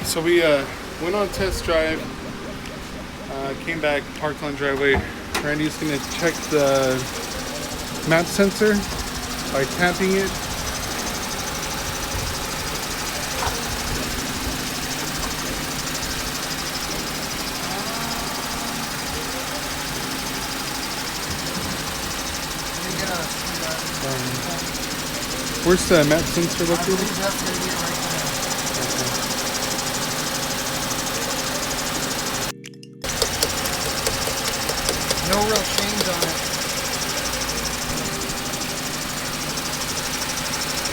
So we went on test drive, came back, parked on driveway. Randy's gonna check the map sensor by tapping it. Where's the map sensor located? No real change on it.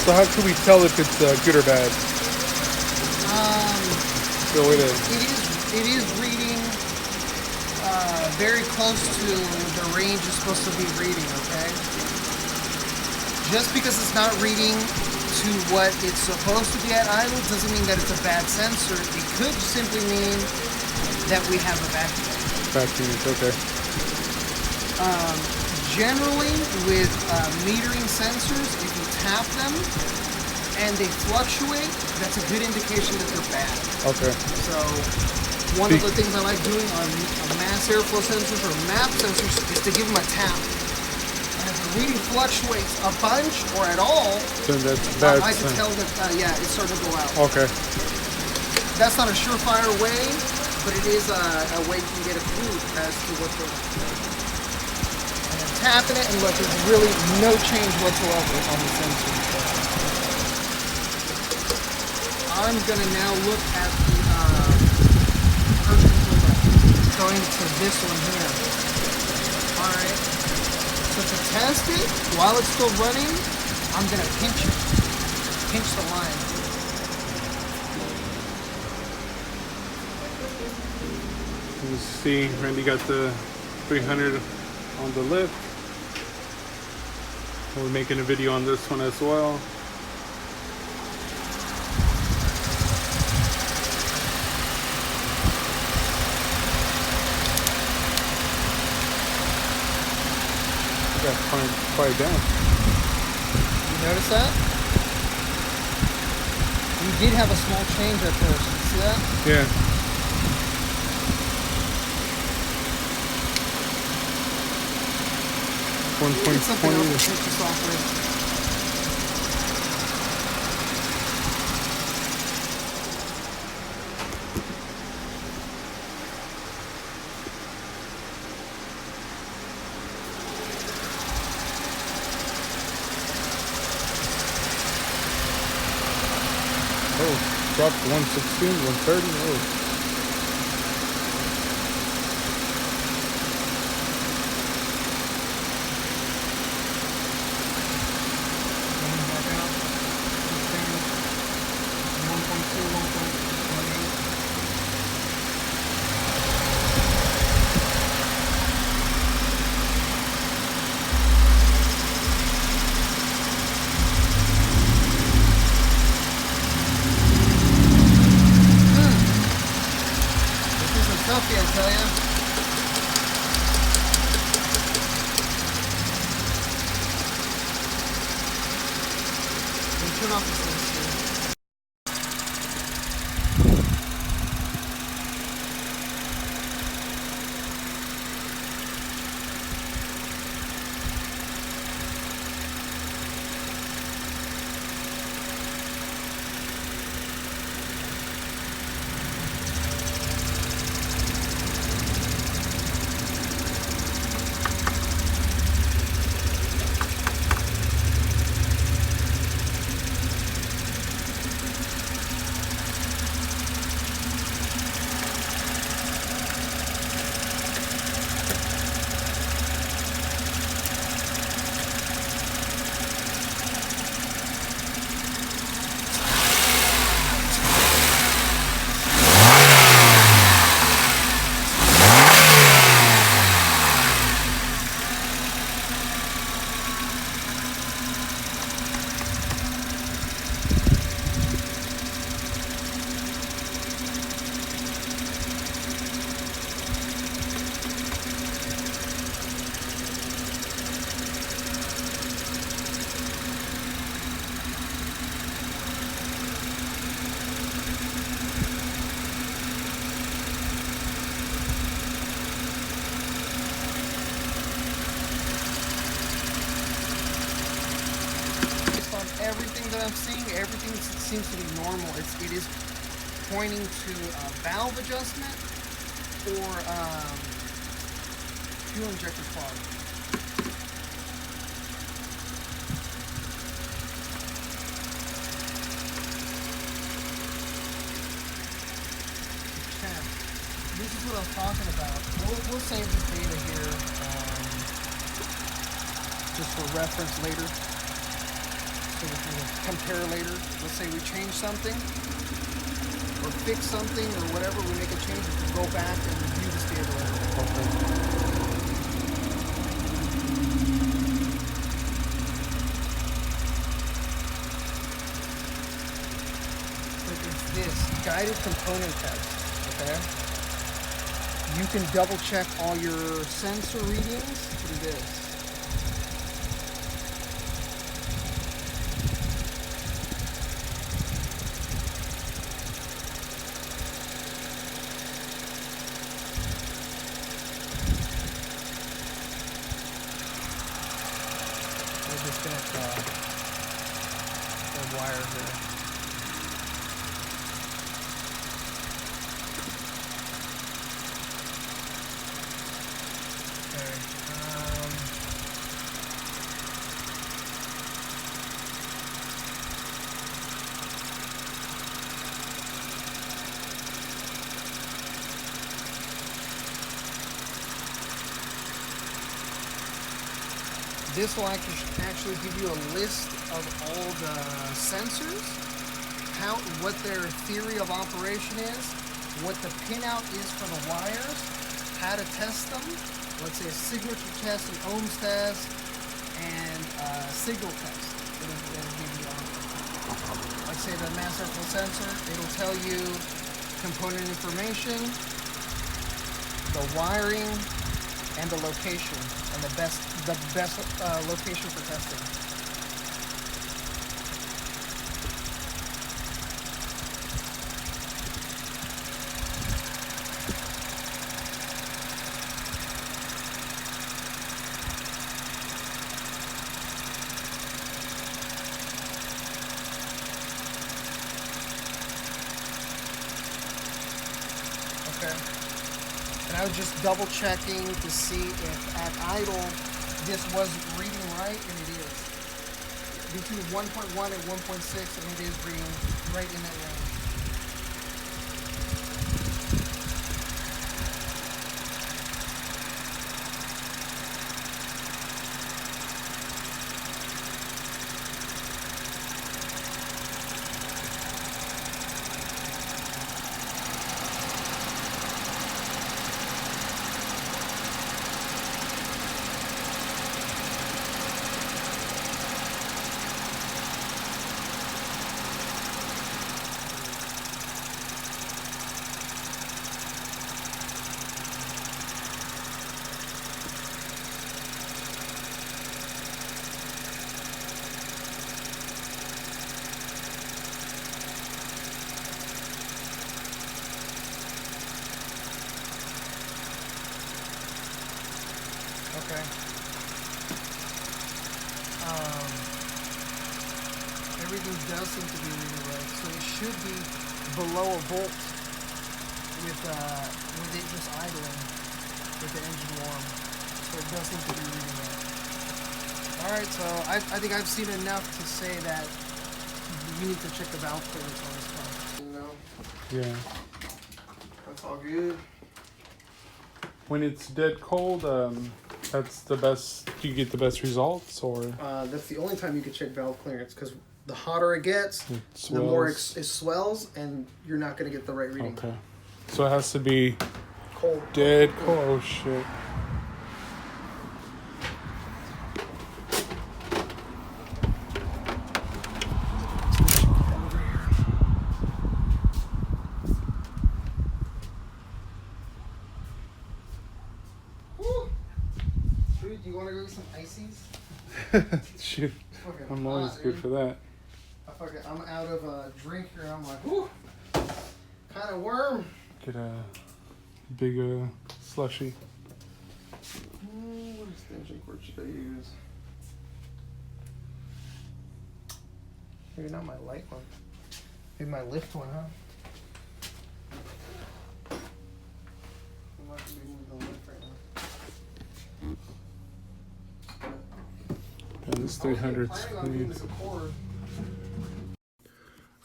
So how can we tell if it's good or bad? It is reading very close to the range it's supposed to be reading, okay? Just because it's not reading to what it's supposed to be at idle doesn't mean that it's a bad sensor. It could simply mean that we have a vacuum. Vacuum, okay. Generally, with metering sensors, if you tap them and they fluctuate, that's a good indication that they're bad. Okay. So, one of the things I like doing on mass airflow sensors or map sensors is to give them a tap. And if the reading fluctuates a bunch or at all, then that's bad. I can tell that, yeah, it's starting to go out. Okay. That's not a surefire way, but it is a way you can get a clue as to what's going on. Tapping it, and look, there's really no change whatsoever on the sensor. I'm gonna now look at the going to this one here. Alright. So to test it, while it's still running, I'm gonna pinch it. Pinch the line. You see, Randy got the 300 on the lift. We're making a video on this one as well. We got quiet down. You notice that? You did have a small change at first. You see that? Yeah. 1.20. Oh, dropped to 116, 130. Oh. Toughy, I tell ya. Turn off this thing. everything that I'm seeing, everything seems to be normal. It is pointing to valve adjustment or fuel injector clog. This is what I'm talking about. We'll save this data here just for reference later, so we can compare later. Let's say we change something or fix something or whatever, we make a change, we can go back and review this data later. Okay. But it's this guided component test, okay? You can double check all your sensor readings through this. We'll disconnect the wire here. This will actually give you a list of all the sensors, what their theory of operation is, what the pinout is for the wires, how to test them. Let's say a signature test, an ohms test, and a signal test. It'll give you, like say the mass airflow sensor, it'll tell you component information, the wiring, and the location, and the best location for testing. Okay. And I was just double checking to see if at idle this was reading right, and it is. Between 1.1 and 1.6, and it is reading right in that range. Okay. Everything does seem to be reading right, so it should be below a volt with it just idling with the engine warm. So it does seem to be reading right. All right, so I think I've seen enough to say that you need to check the valve clearance on this car. You know? Yeah. That's all good. When it's dead cold, that's the best. You get the best results, or That's the only time you can check valve clearance, because the hotter it gets, it the more it swells. swells, and you're not going to get the right reading. Okay. So it has to be Cold. dead cold. Oh shit. Dude, do you want to go get some ices? Shit. Fucking I'm always hot, good dude. for that. I'm out of a drink here. I'm like, whoo, kind of worm. Get a big slushy. What extension cord should I use? Maybe not my light one. Maybe my lift one, huh? I'm not gonna be moving the lift right now. And this 300.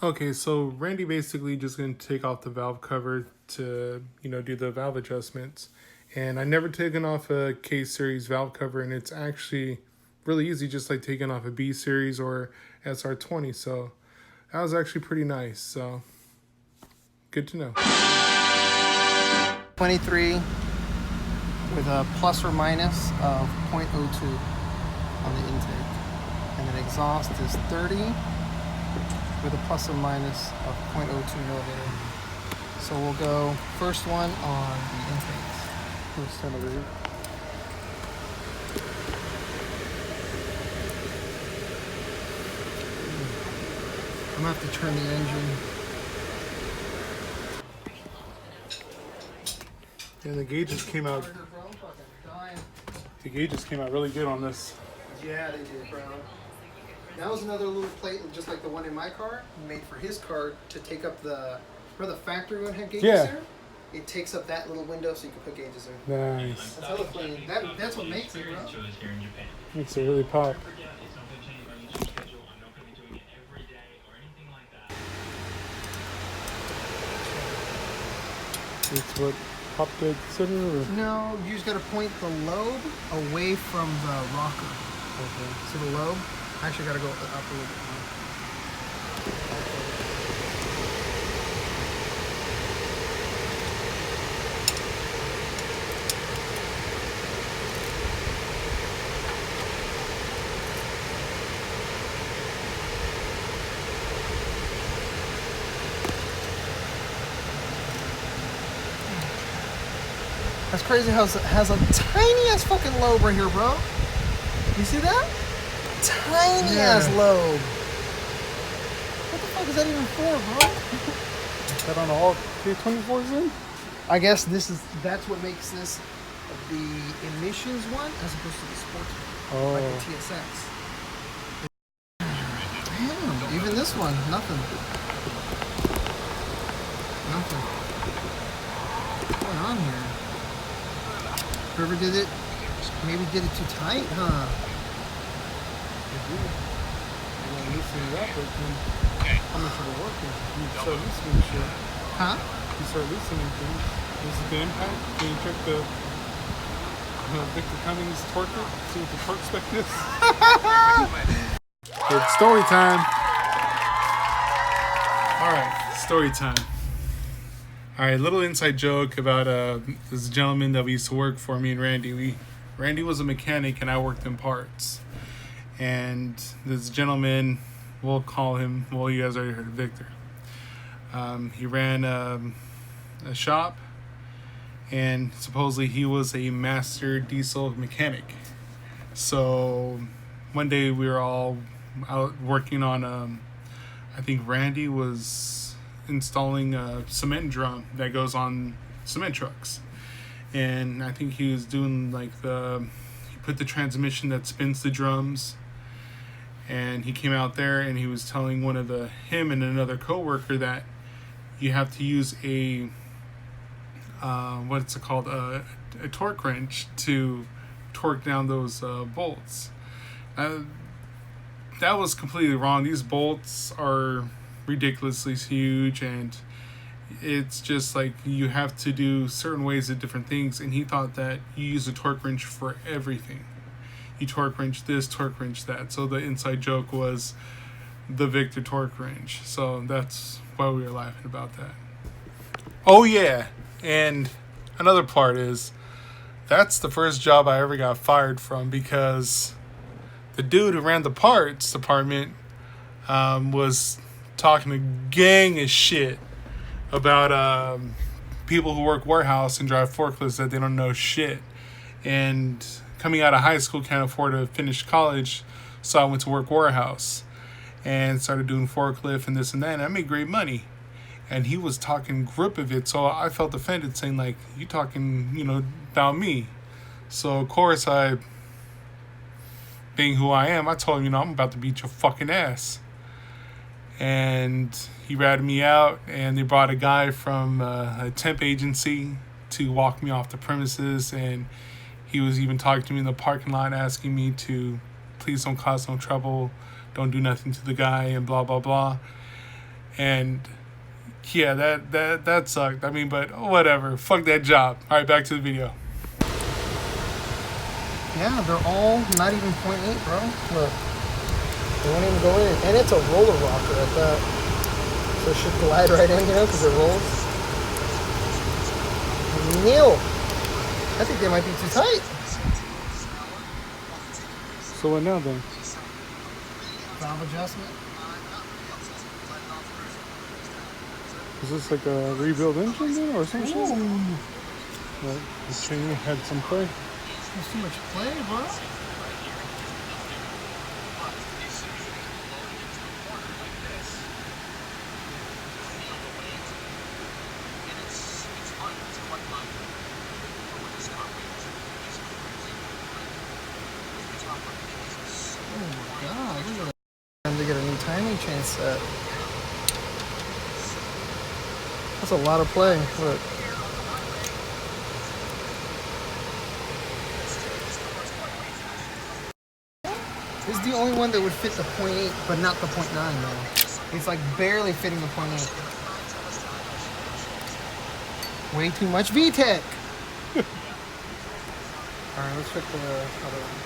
Okay, so Randy basically just gonna take off the valve cover to, do the valve adjustments. And I never taken off a K series valve cover, and it's actually really easy, just like taking off a B series or SR20. So that was actually pretty nice. So good to know. 23 with a plus or minus of 0.02 on the intake, and then exhaust is 30 with a plus or minus of 0.02 millimeter. So we'll go first one on the intakes. Let's stand over here. I'm gonna have to turn the engine. And the gauges came out. The gauges came out really good on this. Yeah, they did, bro. That was another little plate, just like the one in my car, made for his car to take up the. Remember the factory one had gauges there? It takes up that little window so you can put gauges there. Nice. That's hella clean. That's what makes it, bro. Makes it really pop. It's what pop the center? Or? No, you just gotta point the lobe away from the rocker. Okay. See the lobe? I actually gotta go up a little bit more. That's crazy how it has a tiny ass fucking lobe right here, bro. You see that? Tiny ass lobe. What the fuck is that even for, bro? Is that on all K24s then? I guess that's what makes this the emissions one as opposed to the sports one. Like the TSX. Damn, even this one, nothing. Nothing. What's going on here? Whoever did it, maybe did it too tight, huh? You want to loosen it up, but then how much of it working? You start loosening shit. Huh? You start loosening things. This is the impact. Can you check the Victor Cummings torque? See what the torque spec is? It's story time. Alright, story time. Alright, little inside joke about this gentleman that we used to work for, me and Randy. Randy was a mechanic and I worked in parts. And this gentleman, we'll call him, well, you guys already heard of Victor. He ran a shop, and supposedly he was a master diesel mechanic. So one day we were all out working on, I think Randy was installing a cement drum that goes on cement trucks. And I think he was doing like he put the transmission that spins the drums. And he came out there and he was telling him and another coworker that you have to use a what's it called, a torque wrench to torque down those bolts. That was completely wrong. These bolts are ridiculously huge, and it's just like you have to do certain ways of different things. And he thought that you use a torque wrench for everything. You torque wrench this, torque wrench that. So the inside joke was the Victor torque wrench. So that's why we were laughing about that. Oh yeah, and another part is that's the first job I ever got fired from, because the dude who ran the parts department was talking a gang of shit about people who work warehouse and drive forklifts that they don't know shit. And coming out of high school, can't afford to finish college, so I went to work warehouse and started doing forklift and this and that, and I made great money. And he was talking grip of it, so I felt offended, saying like, you talking, about me. So of course being who I am, I told him, I'm about to beat your fucking ass. and he ratted me out, and they brought a guy from a temp agency to walk me off the premises, and he was even talking to me in the parking lot asking me to please don't cause no trouble, don't do nothing to the guy, and blah blah blah. And yeah, that sucked. I mean, but whatever, fuck that job. All right, back to the video. Yeah, they're all not even 0.8, bro. Look, they won't even go in, and it's a roller rocker at that, so it should glide right in, because it rolls. Neil, I think they might be too tight. So what now then? Valve adjustment. Is this like a rebuild engine then, or some shit? Like the chain had some play. There's too much play, bro. Oh my god, look at that. Time to get a new timing chain set. That's a lot of play. Look. This is the only one that would fit the 0.8, but not the 0.9 though. It's like barely fitting the 0.8. Way too much VTEC. Alright, let's check the other one.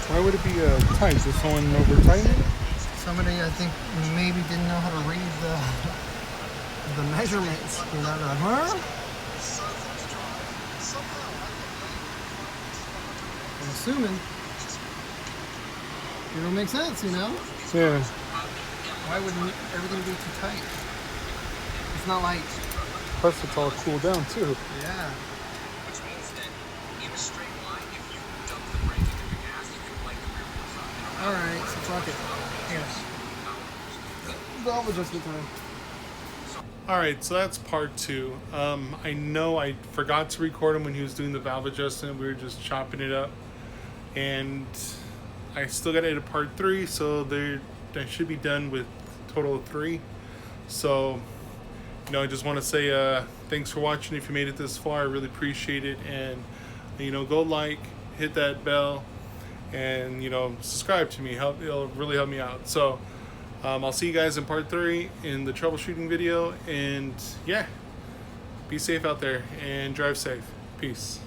Why would it be tight? Is someone over tightened it? Somebody, I think, maybe didn't know how to read the measurements. You know, they're like, huh? I'm assuming. It don't make sense, you know? Yeah. Why would everything be too tight? It's not like... Plus it's all cooled down too. Yeah. Alright, so fuck it. Here. Valve adjustment time. Alright, so that's part 2. I know I forgot to record him when he was doing the valve adjustment. We were just chopping it up. And I still got to edit part 3, so I should be done with total of 3. So, I just want to say thanks for watching. If you made it this far, I really appreciate it. And, go like, hit that bell, and, subscribe to me. It'll really help me out. So, I'll see you guys in part 3 in the troubleshooting video. And, yeah, be safe out there and drive safe. Peace.